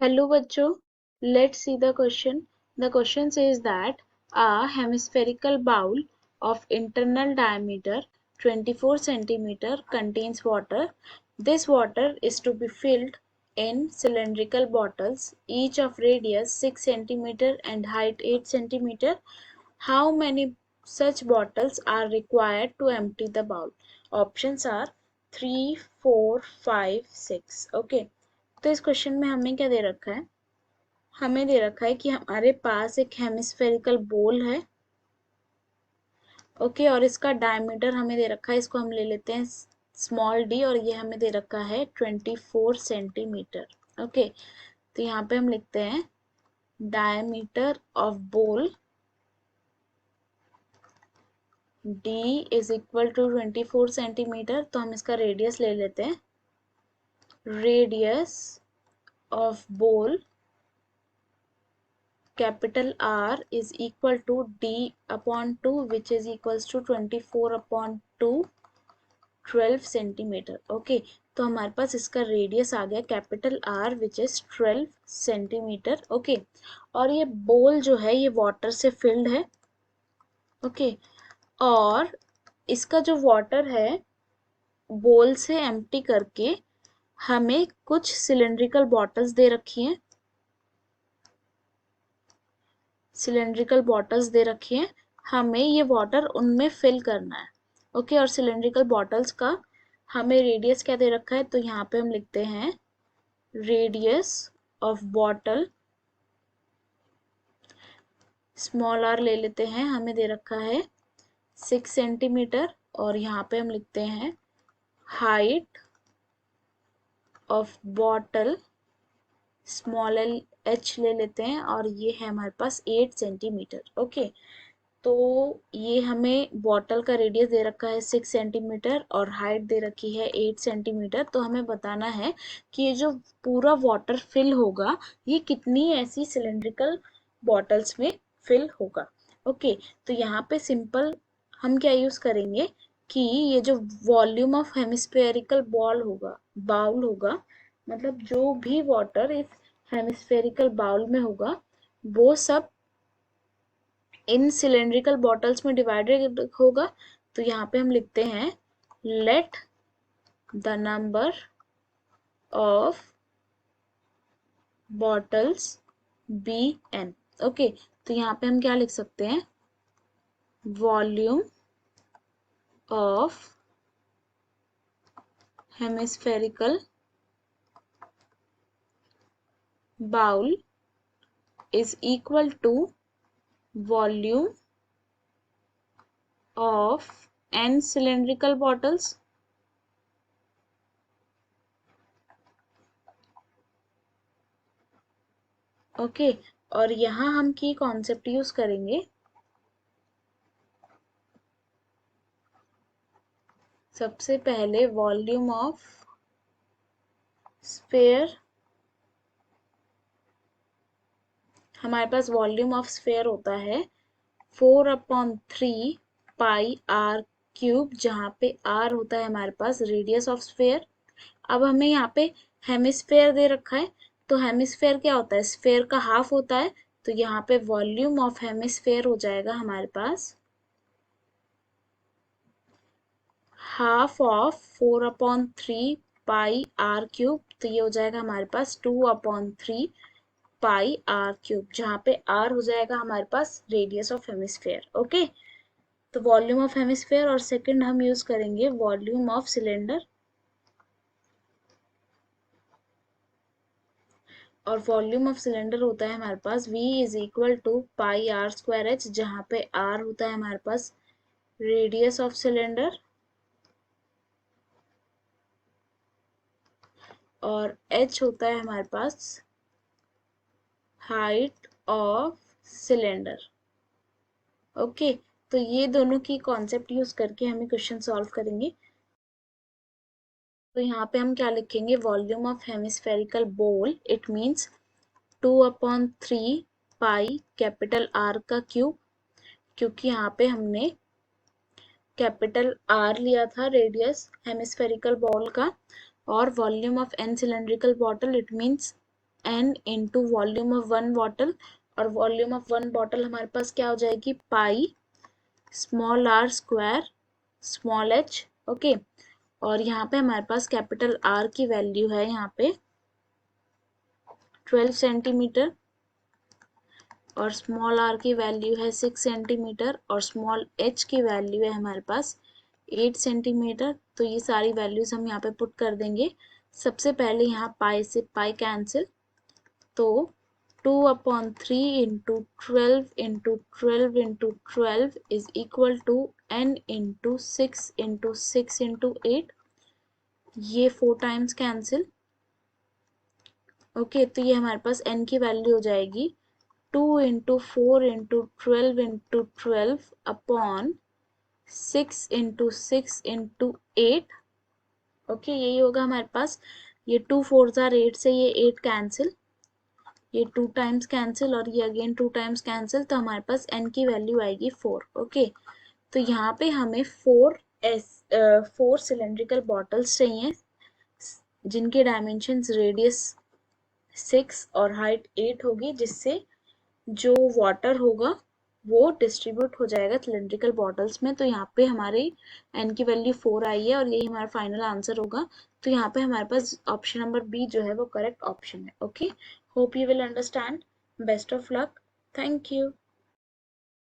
Hello bachcho, let's see the question. The question says that a hemispherical bowl of internal diameter 24 centimeter contains water. This water is to be filled in cylindrical bottles, each of radius 6 centimeter and height 8 centimeter. How many such bottles are required to empty the bowl? Options are 3, 4, 5, 6. Okay. तो इस question में हमें क्या दे रखा है? हमें दे रखा है कि हमारे पास एक हेमिस्फेरिकल बोल है, ओके, और इसका डायमीटर हमें दे रखा है, इसको हम ले लेते हैं स्मॉल डी, और ये हमें दे रखा है 24 सेंटीमीटर। ओके, तो यहाँ पे हम लिखते हैं diameter of bowl D is equal to 24 centimetre. तो हम इसका रेडियस ले लेते हैं, radius of bowl capital R is equal to D upon 2 which is equals to 24 upon 2 12 centimetre. Okay, तो हमारे पास इसका रेडियस आ गया capital R which is 12 centimetre. Okay, और ये बोल जो है ये वाटर से फिल्ड है। ओके, और इसका जो वाटर है बोल से एम्प्टी करके हमें कुछ सिलेंड्रिकल बॉटल्स दे रखी हैं, सिलेंड्रिकल बॉटल्स दे रखी हैं, हमें ये वाटर उनमें फिल करना है। ओके, और सिलेंड्रिकल बॉटल्स का हमें रेडियस क्या दे रखा है? तो यहाँ पे हम लिखते हैं radius of bottle, small R ले लेते हैं, हमें दे रखा है 6 सेंटीमीटर, और यहाँ पे हम लिखते हैं height of bottle, small L H ले लेते हैं, और ये है हमारे पास 8 सेंटीमीटर। ओके, तो ये हमें बॉटल का रेडियस दे रखा है 6 सेंटीमीटर और हाइट दे रखी है 8 सेंटीमीटर। तो हमें बताना है कि ये जो पूरा वाटर फिल होगा ये कितनी ऐसी सिलेंड्रिकल बॉटल्स में फिल होगा। ओके, तो यहाँ पे सिंपल हम क्या यूज करेंगे कि ये जो वॉल्यूम ऑफ हेमिस्फेरिकल बाउल होगा, मतलब जो भी वाटर इस हेमिस्फेरिकल बाउल में होगा वो सब इन सिलेंड्रिकल बॉटल्स में डिवाइडेड होगा। तो यहाँ पे हम लिखते हैं let the number of bottles be N. Okay, तो यहाँ पे हम क्या लिख सकते हैं? Volume of hemispherical bowl is equal to volume of n cylindrical bottles okay, और यहाँ हम की कॉन्सेप्ट यूज करेंगे, सबसे पहले वॉल्यूम ऑफ स्फेयर, हमारे पास वॉल्यूम ऑफ स्फेयर होता है 4/3 पाई आर क्यूब, जहाँ पे आर होता है हमारे पास रेडियस ऑफ स्फेयर। अब हमें यहाँ पे हेमिस्फेयर दे रखा है, तो हेमिस्फेयर क्या होता है? स्फेयर का हाफ होता है, तो यहाँ पे वॉल्यूम ऑफ हेमिस्फेयर हो जाएगा हमारे पास half of 4/3 pi R cube, तो ये हो जाएगा हमारे पास 2/3 पाई आर क्यूब, जहाँ पे आर हो जाएगा हमारे पास रेडियस ऑफ हेमिस्फेयर। ओके, तो वॉल्यूम ऑफ हेमिस्फेयर, और सेकंड हम यूज करेंगे वॉल्यूम ऑफ सिलेंडर, और वॉल्यूम ऑफ सिलेंडर होता है हमारे पास V is equal to pi R square H, जहाँ पे R होता है हमारे पास रेडियस ऑफ सिलेंडर और H होता है हमारे पास हाइट ऑफ सिलेंडर। ओके, तो ये दोनों की कॉन्सेप्ट यूज करके हमें क्वेश्चन सॉल्व करेंगे। तो यहाँ पे हम क्या लिखेंगे? वॉल्यूम ऑफ हेमिस्फेरिकल बोल, it means 2/3 pi capital R का क्यूब, क्योंकि यहाँ पे हमने कैपिटल R लिया था रेडियस हेमिस्फेरिकल बॉल का, और volume of n cylindrical bottle, it means n into volume of one bottle, और वॉल्यूम ऑफ वन बॉटल हमारे पास क्या हो जाएगी, pi small R square small H. Okay, और यहाँ पे हमारे पास कैपिटल आर की वैल्यू है यहाँ पे 12 सेंटीमीटर, और स्मॉल आर की वैल्यू है 6 सेंटीमीटर, और स्मॉल एच की वैल्यू है हमारे पास 8 सेंटीमीटर। तो ये सारी वैल्यूज हम यहाँ पे पुट कर देंगे। सबसे पहले यहाँ पाई से पाई कैंसिल, तो 2/3 into 12 is equal to n into 6 into 8, ये 4 टाइम्स कैंसिल। ओके, तो ये हमारे पास n की वैल्यू हो जाएगी 2 into 4 into 12 upon 6 into 8। Okay, यही होगा हमारे पास। ये 2 4 8 से ये 8 कैंसिल, ये 2 टाइम्स कैंसिल, और ये अगेन 2 टाइम्स कैंसिल, तो हमारे पास n की वैल्यू आएगी 4। ओके, तो यहाँ पे हमें 4 सिलेंड्रिकल बॉटल्स चाहिए जिनके डायमेंशंस रेडियस 6 और हाइट 8 होगी, जिससे जो वाटर होगा वो डिस्ट्रीब्यूट हो जाएगा सिलेंड्रिकल बॉटल्स में। तो यहाँ पे हमारे n की वैल्यू 4 आई है, और यही हमारा फाइनल आंसर होगा। तो यहाँ पे हमारे पास ऑप्शन नंबर बी जो है वो करेक्ट ऑप्शन है। Okay, hope you will understand. Best of luck, thank you.